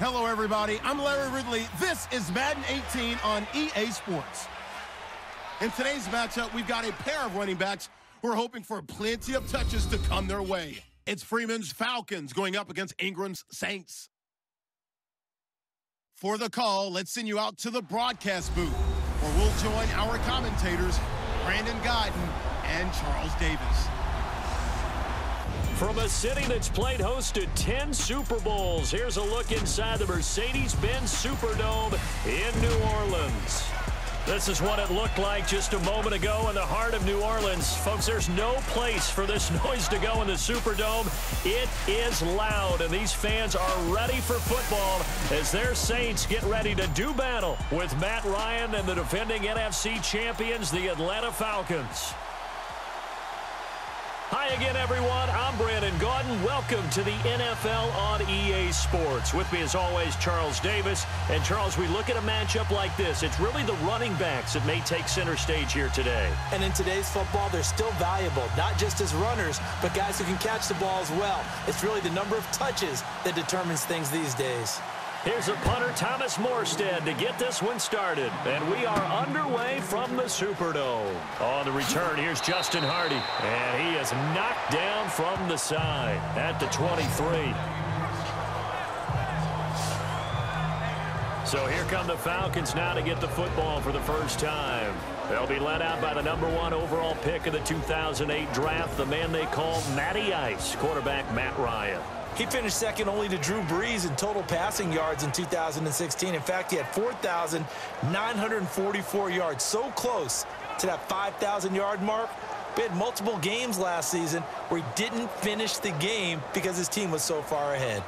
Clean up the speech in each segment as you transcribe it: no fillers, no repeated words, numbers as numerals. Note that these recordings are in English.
Hello, everybody. I'm Larry Ridley. This is Madden 18 on EA Sports. In today's matchup, we've got a pair of running backs who are hoping for plenty of touches to come their way. It's Freeman's Falcons going up against Ingram's Saints. For the call, let's send you out to the broadcast booth, where we'll join our commentators, Brandon Guyton and Charles Davis. From a city that's played host to 10 Super Bowls, here's a look inside the Mercedes-Benz Superdome in New Orleans. This is what it looked like just a moment ago in the heart of New Orleans. Folks, there's no place for this noise to go in the Superdome. It is loud, and these fans are ready for football as their Saints get ready to do battle with Matt Ryan and the defending NFC champions, the Atlanta Falcons. Hi again, everyone. I'm Brandon Guyton. Welcome to the NFL on EA Sports. With me, as always, Charles Davis. And, Charles, we look at a matchup like this. It's really the running backs that may take center stage here today. And in today's football, they're still valuable, not just as runners, but guys who can catch the ball as well. It's really the number of touches that determines things these days. Here's a punter, Thomas Morstead, to get this one started. And we are underway from the Superdome. On the return, here's Justin Hardy. And he is knocked down from the side at the 23. So here come the Falcons now to get the football for the first time. They'll be led out by the #1 overall pick of the 2008 draft, the man they call Matty Ice, quarterback Matt Ryan. He finished second only to Drew Brees in total passing yards in 2016. In fact, he had 4,944 yards, so close to that 5,000-yard mark. We had multiple games last season where he didn't finish the game because his team was so far ahead.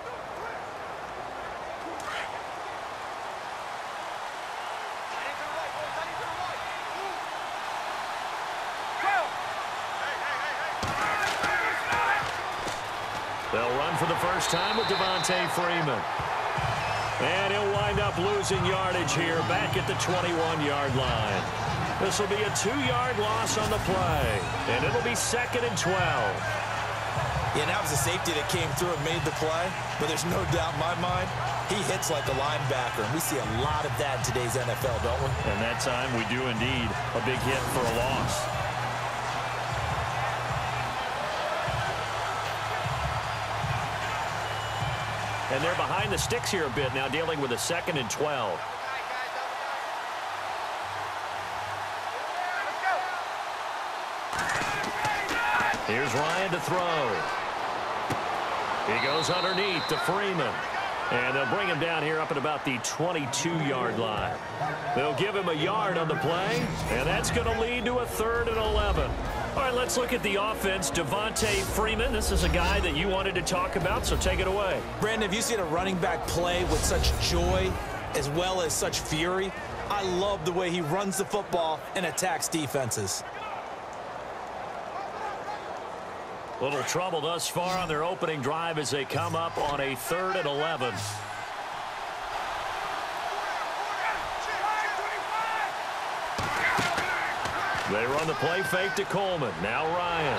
They'll run for the first time with Devontae Freeman. And he'll wind up losing yardage here back at the 21-yard line. This will be a 2-yard loss on the play. And it'll be 2nd and 12. Yeah, and that was a safety that came through and made the play. But there's no doubt in my mind, he hits like a linebacker. And we see a lot of that in today's NFL, don't we? And that time we do indeed. A big hit for a loss. And they're behind the sticks here a bit now, dealing with a 2nd and 12. Here's Ryan to throw. He goes underneath to Freeman. And they'll bring him down here up at about the 22-yard line. They'll give him a yard on the play, and that's going to lead to a 3rd and 11. All right, let's look at the offense. Devontae Freeman, this is a guy that you wanted to talk about, so take it away. Brandon, have you seen a running back play with such joy as well as such fury? I love the way he runs the football and attacks defenses. Little trouble thus far on their opening drive as they come up on a 3rd and 11. They run the play fake to Coleman. Now Ryan.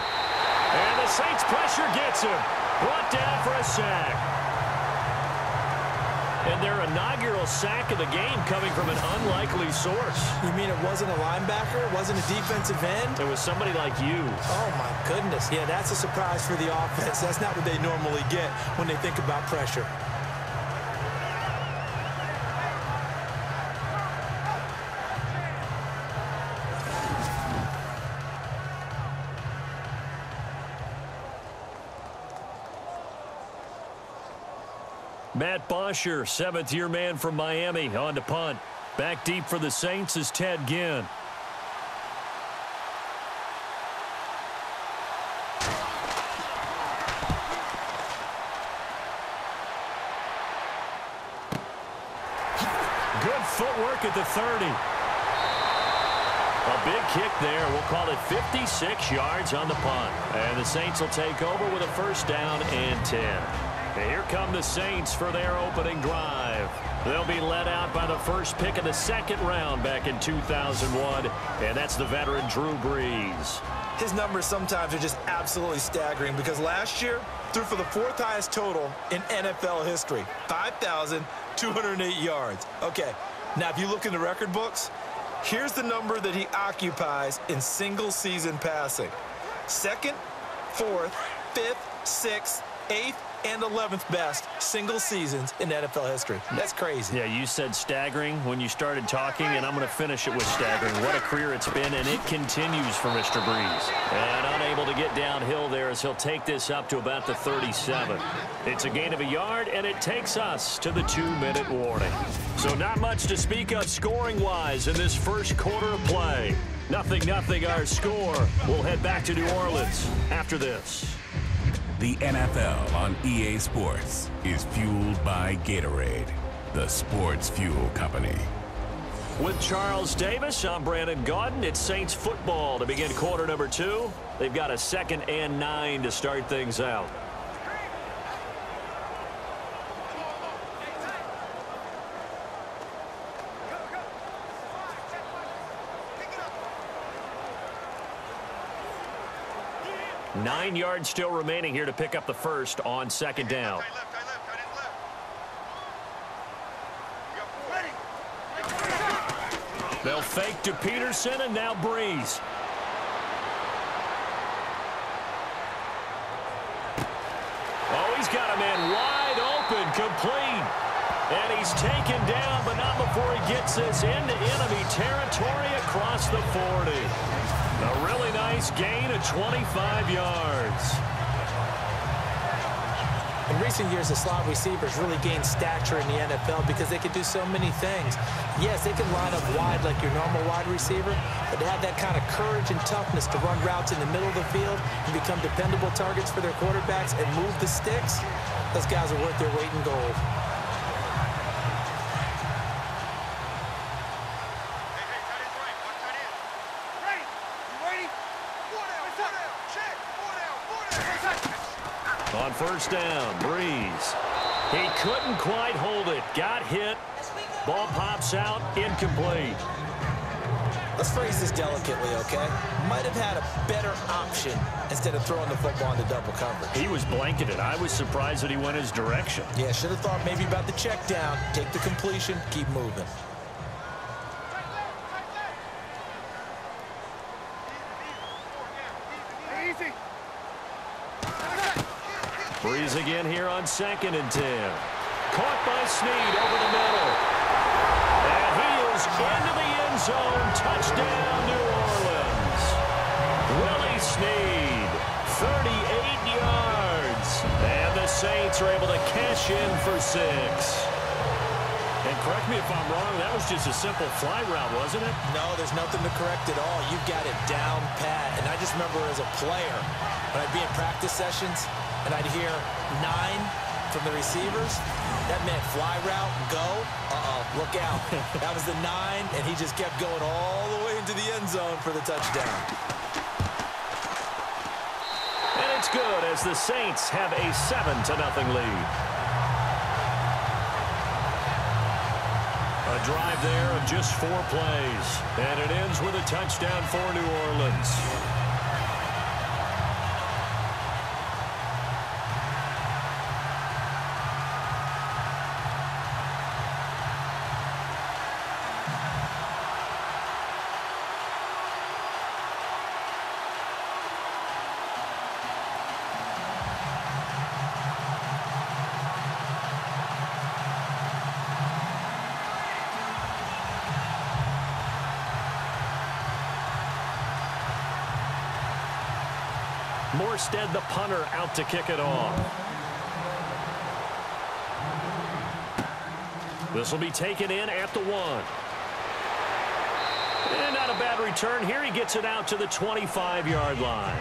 And the Saints pressure gets him. Brought down for a sack. And their inaugural sack of the game coming from an unlikely source. You mean it wasn't a linebacker? It wasn't a defensive end? It was somebody like you. Oh, my goodness. Yeah, that's a surprise for the offense. That's not what they normally get when they think about pressure. Matt Bosher, 7th-year man from Miami, on to punt. Back deep for the Saints is Ted Ginn. Good footwork at the 30. A big kick there. We'll call it 56 yards on the punt. And the Saints will take over with a 1st down and 10. And here come the Saints for their opening drive. They'll be led out by the first pick of the 2nd round back in 2001, and that's the veteran Drew Brees. His numbers sometimes are just absolutely staggering because last year threw for the 4th highest total in NFL history, 5,000 208 yards. Okay, now if you look in the record books, here's the number that he occupies in single-season passing. 2nd, 4th, 5th, 6th, 8th, and 11th best single seasons in NFL history. That's crazy. Yeah, you said staggering when you started talking, and I'm going to finish it with staggering. What a career it's been, and it continues for Mr. Breeze. And unable to get downhill there as he'll take this up to about the 37. It's a gain of a yard, and it takes us to the 2-minute warning. So not much to speak of scoring-wise in this first quarter of play. 0-0 our score. We'll head back to New Orleans after this. The NFL on EA Sports is fueled by Gatorade, the sports fuel company. With Charles Davis, I'm Brandon Gaudin. It's Saints football to begin quarter number 2. They've got a 2nd and 9 to start things out. Nine yards still remaining here to pick up the first on 2nd down. They'll fake to Peterson, and now Breeze. Oh, he's got a man wide open, complete. And he's taken down, but not before he gets this into enemy territory across the 40. A really nice gain of 25 yards. In recent years, the slot receivers really gained stature in the NFL because they can do so many things. Yes, they can line up wide like your normal wide receiver, but to have that kind of courage and toughness to run routes in the middle of the field and become dependable targets for their quarterbacks and move the sticks, those guys are worth their weight in gold. On 1st down, Breeze. He couldn't quite hold it. Got hit. Ball pops out, incomplete. Let's phrase this delicately, okay? Might have had a better option instead of throwing the football into double coverage. He was blanketed. I was surprised that he went his direction. Yeah, should have thought maybe about the check down, take the completion, keep moving. Breeze again here on 2nd and 10. Caught by Snead over the middle. And he is into the end zone. Touchdown, New Orleans. Willie Snead, 38 yards. And the Saints are able to cash in for 6. And correct me if I'm wrong, that was just a simple fly route, wasn't it? No, there's nothing to correct at all. You got it down pat. And I just remember as a player, when I'd be in practice sessions, and I'd hear 9 from the receivers. That meant fly route, go. Look out. That was the 9, and he just kept going all the way into the end zone for the touchdown. And it's good as the Saints have a 7-0 lead. A drive there of just 4 plays. And it ends with a touchdown for New Orleans. Morstead, the punter, out to kick it off. This will be taken in at the 1. And not a bad return here. He gets it out to the 25-yard line.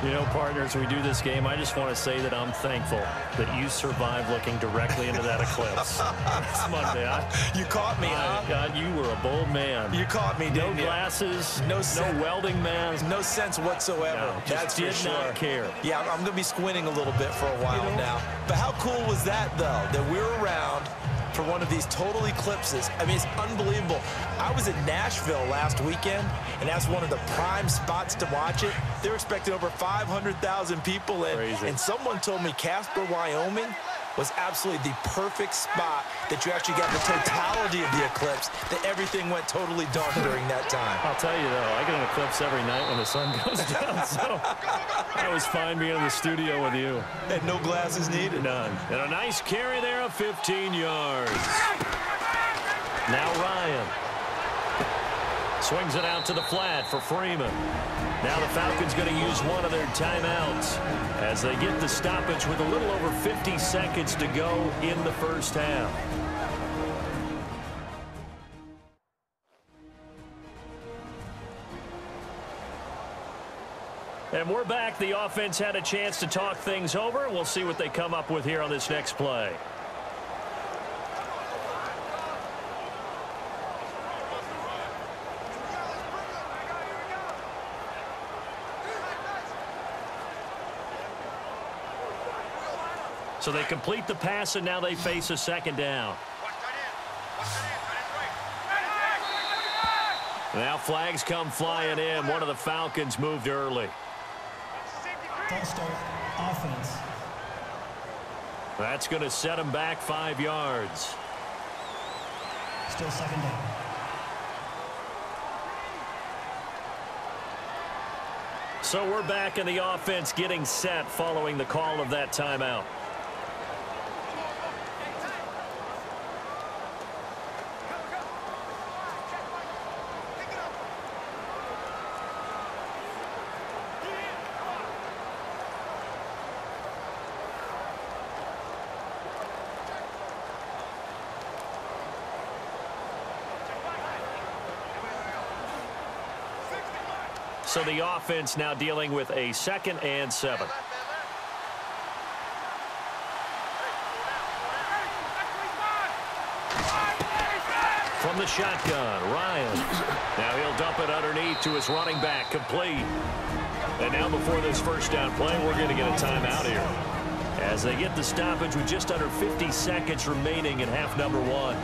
You know, partners, we do this game. I just want to say that I'm thankful that you survived looking directly into that eclipse. It's Monday. You caught me, huh? God, you were a bold man. You caught me, didn't you? No glasses, no welding mask. No sense whatsoever. No, That's did for sure. not care. Yeah, I'm going to be squinting a little bit for a while now. But how cool was that, though, that we're around for one of these total eclipses. I mean, it's unbelievable. I was in Nashville last weekend, and that's one of the prime spots to watch it. They're expecting over 500,000 people in. Crazy. And someone told me Casper, Wyoming was absolutely the perfect spot that you actually got the totality of the eclipse, that everything went totally dark during that time. I'll tell you, though, I get an eclipse every night when the sun goes down, so I was fine being in the studio with you. And no glasses needed. None. And a nice carry there of 15 yards. Now Ryan. Swings it out to the flat for Freeman. Now the Falcons going to use one of their timeouts as they get the stoppage with a little over 50 seconds to go in the first half. And we're back. The offense had a chance to talk things over. We'll see what they come up with here on this next play. So they complete the pass, and now they face a second down. Now flags come flying in. One of the Falcons moved early. False start, offense. That's going to set them back 5 yards. Still second down. So we're back in the offense getting set following the call of that timeout. So the offense now dealing with a 2nd and 7. From the shotgun, Ryan. Now he'll dump it underneath to his running back, complete. And now before this first down play, we're going to get a timeout here, as they get the stoppage with just under 50 seconds remaining in half number 1.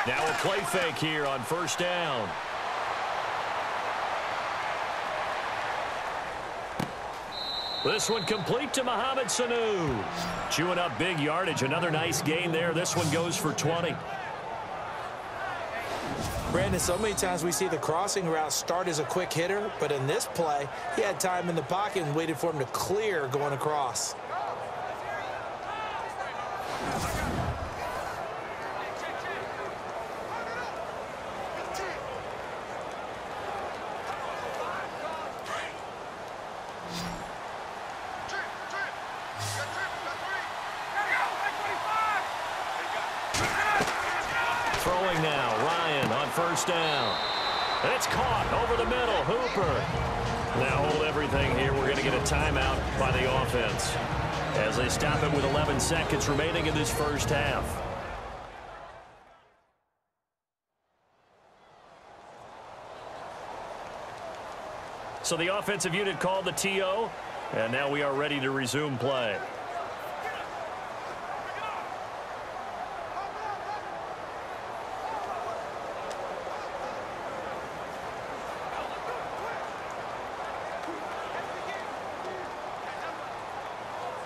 Now a play fake here on first down. This one complete to Mohamed Sanu. Chewing up big yardage. Another nice gain there. This one goes for 20. Brandon, so many times we see the crossing route start as a quick hitter, but in this play, he had time in the pocket and waited for him to clear going across. Throwing now, Ryan on first down. And it's caught over the middle, Hooper. Now hold everything here. We're going to get a timeout by the offense as they stop it with 11 seconds remaining in this first half. So the offensive unit called the TO, and now we are ready to resume play.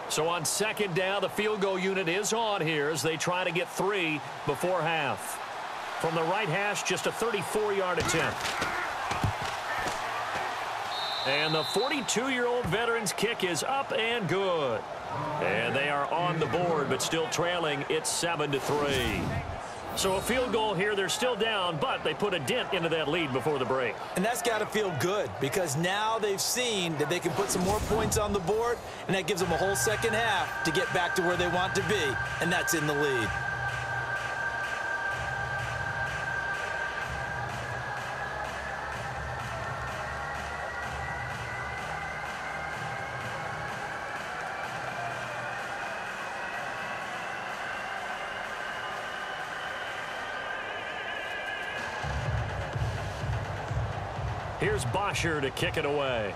So on second down, the field goal unit is on here as they try to get 3 before half. From the right hash, just a 34-yard attempt. And the 42-year-old veteran's kick is up and good. And they are on the board, but still trailing. It's 7-3. So a field goal here, they're still down, but they put a dent into that lead before the break. And that's got to feel good because now they've seen that they can put some more points on the board, and that gives them a whole second half to get back to where they want to be, and that's in the lead. Here's Bosher to kick it away.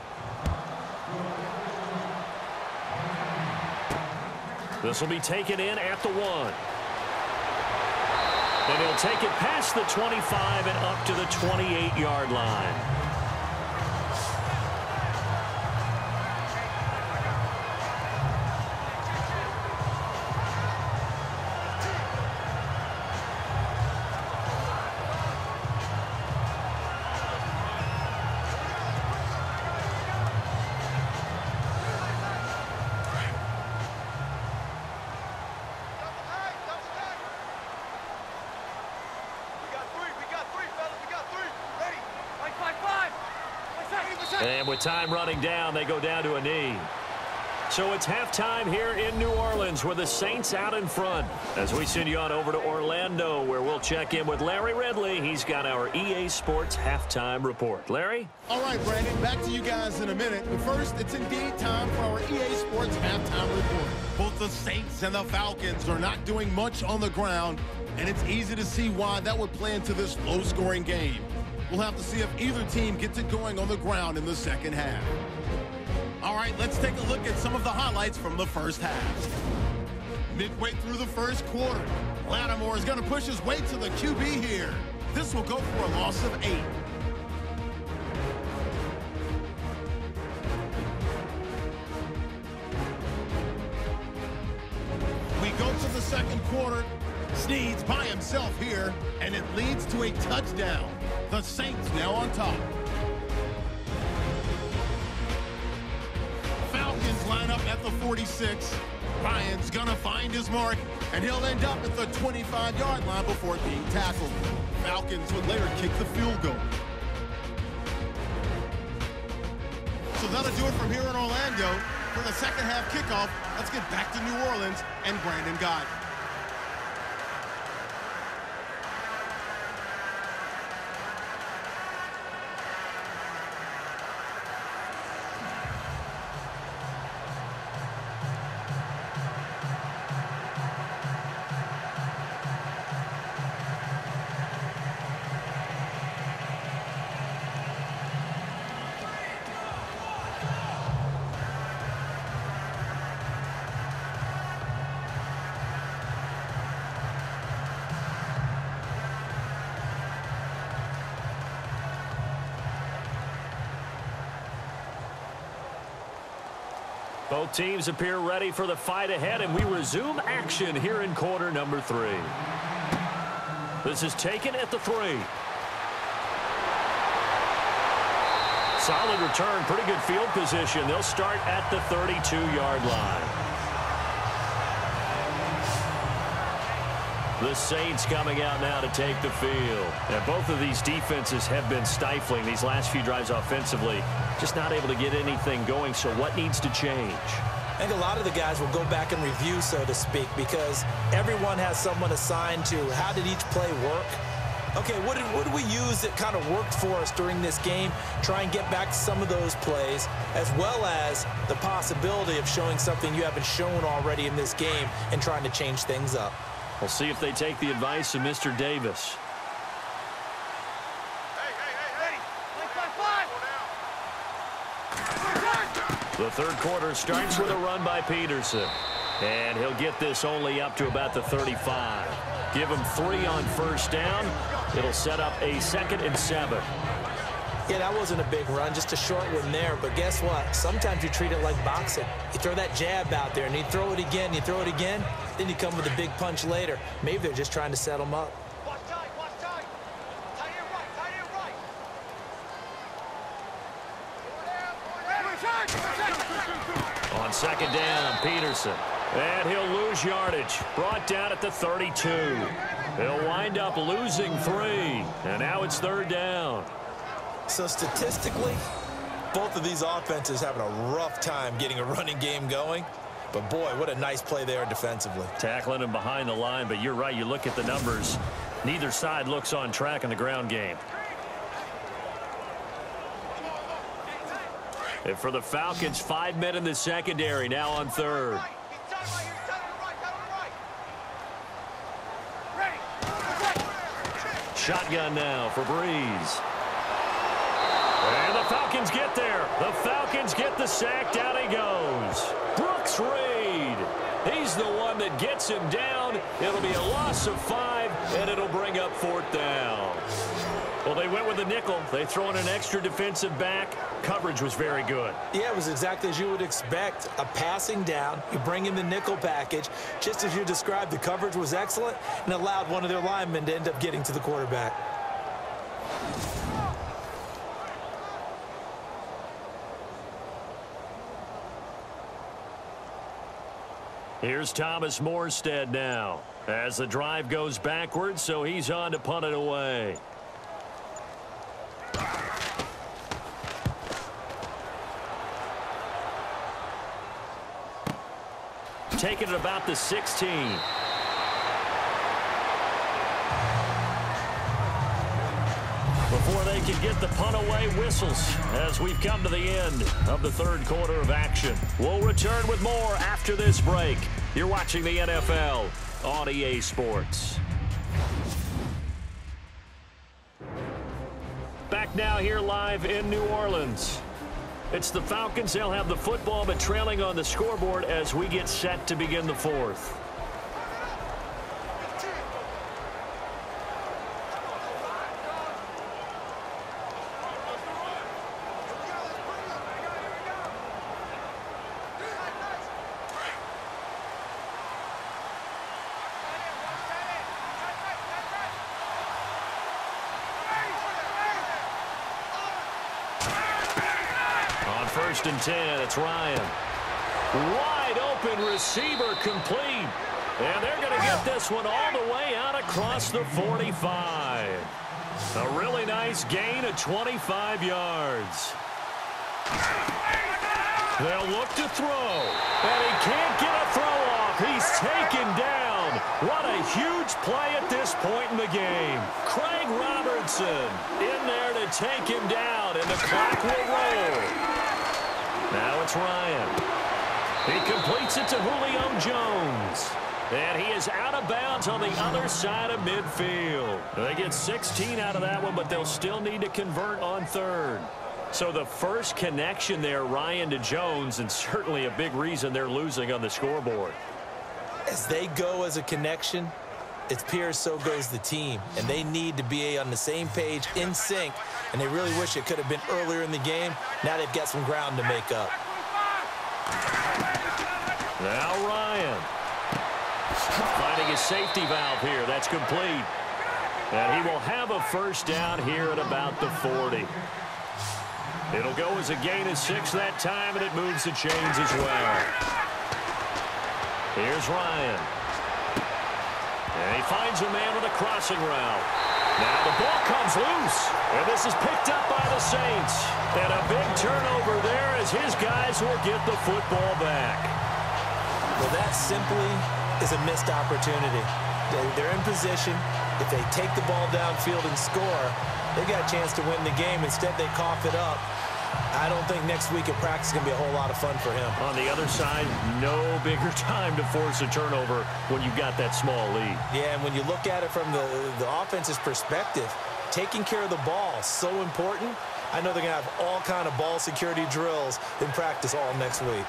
This will be taken in at the 1. And he'll take it past the 25 and up to the 28-yard line. And with time running down, they go down to a knee. So it's halftime here in New Orleans with the Saints out in front. As we send you on over to Orlando, where we'll check in with Larry Ridley. He's got our EA Sports halftime report. Larry? All right, Brandon, back to you guys in a minute. But first, it's indeed time for our EA Sports halftime report. Both the Saints and the Falcons are not doing much on the ground, and it's easy to see why that would play into this low-scoring game. We'll have to see if either team gets it going on the ground in the second half. All right, let's take a look at some of the highlights from the first half. Midway through the first quarter, Lattimore is going to push his way to the QB here. This will go for a loss of 8. We go to the second quarter. Snead's by himself here, and it leads to a touchdown. The Saints now on top. Falcons line up at the 46. Ryan's gonna find his mark, and he'll end up at the 25-yard line before being tackled. Falcons would later kick the field goal. So that'll do it from here in Orlando. For the second half kickoff, let's get back to New Orleans and Brandon Gott. Both teams appear ready for the fight ahead, and we resume action here in quarter number 3. This is taken at the 3. Solid return, pretty good field position. They'll start at the 32-yard line. The Saints coming out now to take the field. And both of these defenses have been stifling these last few drives offensively. Just not able to get anything going, so what needs to change? I think a lot of the guys will go back and review, so to speak, because everyone has someone assigned to how did each play work. Okay, what did we use that kind of worked for us during this game? Try and get back to some of those plays, as well as the possibility of showing something you haven't shown already in this game and trying to change things up. We'll see if they take the advice of Mr. Davis. The third quarter starts with a run by Peterson. And he'll get this only up to about the 35. Give him 3 on first down. It'll set up a 2nd and 7. Yeah, that wasn't a big run, just a short one there. But guess what? Sometimes you treat it like boxing. You throw that jab out there, and you throw it again, you throw it again, then you come with a big punch later. Maybe they're just trying to set them up. Watch tight, watch tight. Tight end right, tight end right. On second down, Peterson. And he'll lose yardage. Brought down at the 32. He'll wind up losing 3. And now it's 3rd down. So statistically, both of these offenses having a rough time getting a running game going. But, boy, what a nice play there defensively. Tackling him behind the line, but you're right. You look at the numbers. Neither side looks on track in the ground game. And for the Falcons, 5 men in the secondary, now on 3rd. Shotgun now for Breeze. And the Falcons get there. The Falcons get the sack. Down he goes. Brooks Reed. He's the one that gets him down. It'll be a loss of 5, and it'll bring up 4th down. Well, they went with a nickel. They throw in an extra defensive back. Coverage was very good. Yeah, it was exactly as you would expect. A passing down. You bring in the nickel package. Just as you described, the coverage was excellent and allowed one of their linemen to end up getting to the quarterback. Here's Thomas Morstead now as the drive goes backwards, so he's on to punt it away. Taking it about the 16. Before they can get the punt away, whistles as we've come to the end of the 3rd quarter of action. We'll return with more after this break. You're watching the NFL on EA Sports. Back now here live in New Orleans. It's the Falcons. They'll have the football, but trailing on the scoreboard as we get set to begin the 4th. On 1st and 10, it's Ryan. Wide open receiver complete. And they're going to get this one all the way out across the 45. A really nice gain of 25 yards. They'll look to throw. And he can't get a throw off. He's taken down. What a huge play at this point in the game. Craig Robertson in there to take him down, and the clock will roll. Now it's Ryan. He completes it to Julio Jones. And he is out of bounds on the other side of midfield. They get 16 out of that one, but they'll still need to convert on 3rd. So the first connection there, Ryan to Jones, and certainly a big reason they're losing on the scoreboard. As they go as a connection, it's Pierce, so goes the team. And they need to be on the same page, in sync. And they really wish it could have been earlier in the game. Now they've got some ground to make up. Now Ryan. Finding his safety valve here. That's complete. And he will have a first down here at about the 40. It'll go as a gain of 6 that time, and it moves the chains as well. Here's Ryan. And he finds a man with a crossing route. Now the ball comes loose. And this is picked up by the Saints. And a big turnover there as his guys will get the football back. Well, that simply is a missed opportunity. They're in position. If they take the ball downfield and score, they got a chance to win the game. Instead, they cough it up. I don't think next week at practice is going to be a whole lot of fun for him. On the other side, no bigger time to force a turnover when you've got that small lead. Yeah, and when you look at it from the offense's perspective, taking care of the ball is so important. I know they're going to have all kind of ball security drills in practice all next week.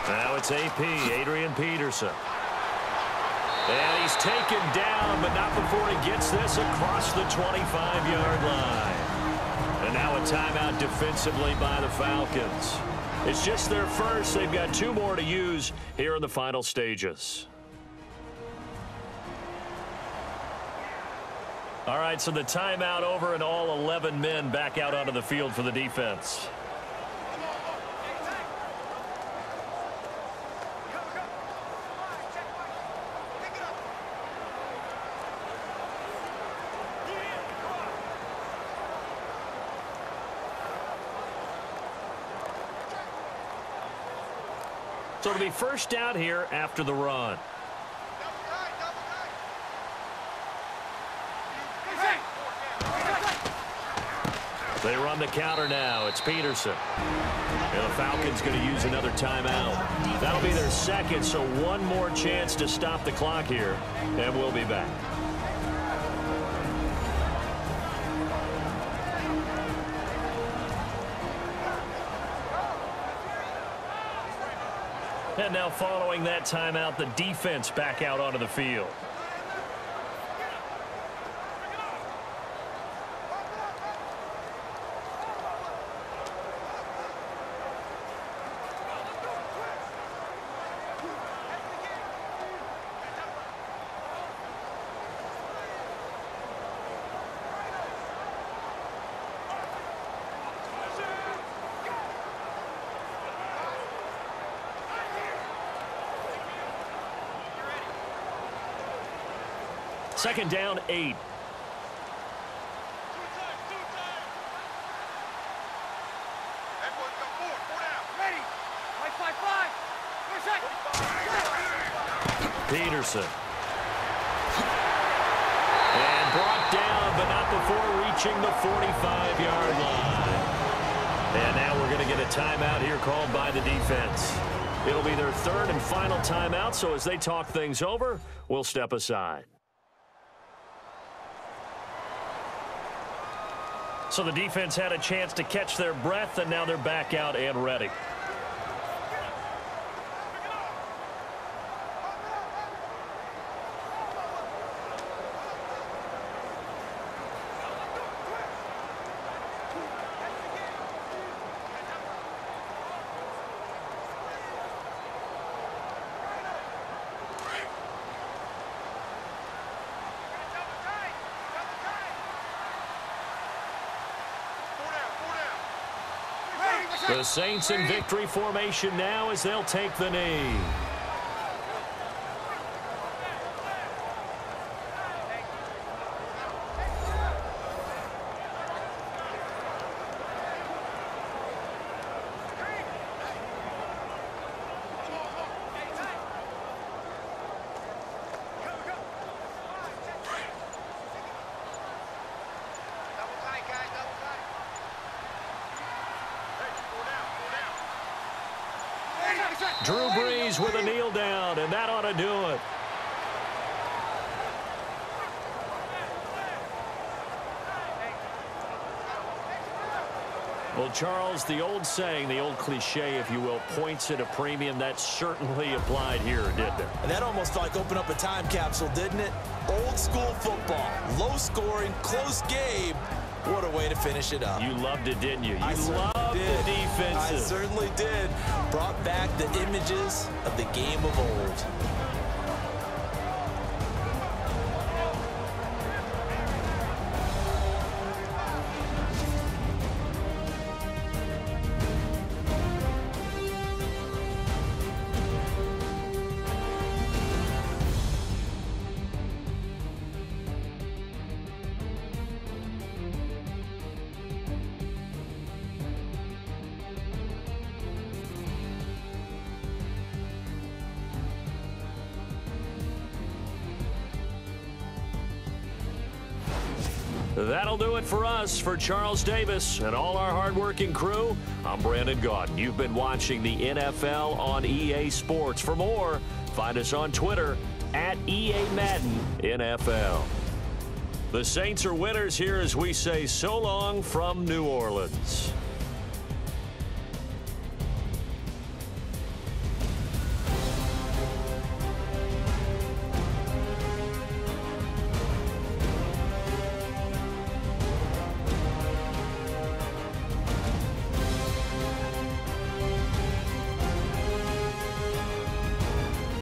Now it's AP, Adrian Peterson. And he's taken down, but not before he gets this across the 25-yard line. And now a timeout defensively by the Falcons. It's just their first. They've got 2 more to use here in the final stages. All right, so the timeout over and all 11 men back out onto the field for the defense. So it'll be first down here after the run. They run the counter now. It's Peterson. And the Falcons going to use another timeout. That'll be their second, so one more chance to stop the clock here, and we'll be back. And now following that timeout, the defense back out onto the field. Second down, 8. Peterson. And brought down, but not before reaching the 45-yard line. And now we're going to get a timeout here called by the defense. It'll be their third and final timeout, so as they talk things over, we'll step aside. So the defense had a chance to catch their breath, and now they're back out and ready. The Saints in victory formation now as they'll take the knee. Drew Brees with a kneel down, and that ought to do it. Well, Charles, the old saying, the old cliche, if you will, points at a premium, that certainly applied here, didn't it? And that almost like opened up a time capsule, didn't it? Old school football, low scoring, close game. What a way to finish it up. You loved it, didn't you? You loved the defensive. I certainly did. Brought back the images of the game of old. That'll do it for us. For Charles Davis and all our hardworking crew, I'm Brandon Gaudin. You've been watching the NFL on EA Sports. For more, find us on Twitter at EA Madden NFL. The Saints are winners here as we say so long from New Orleans.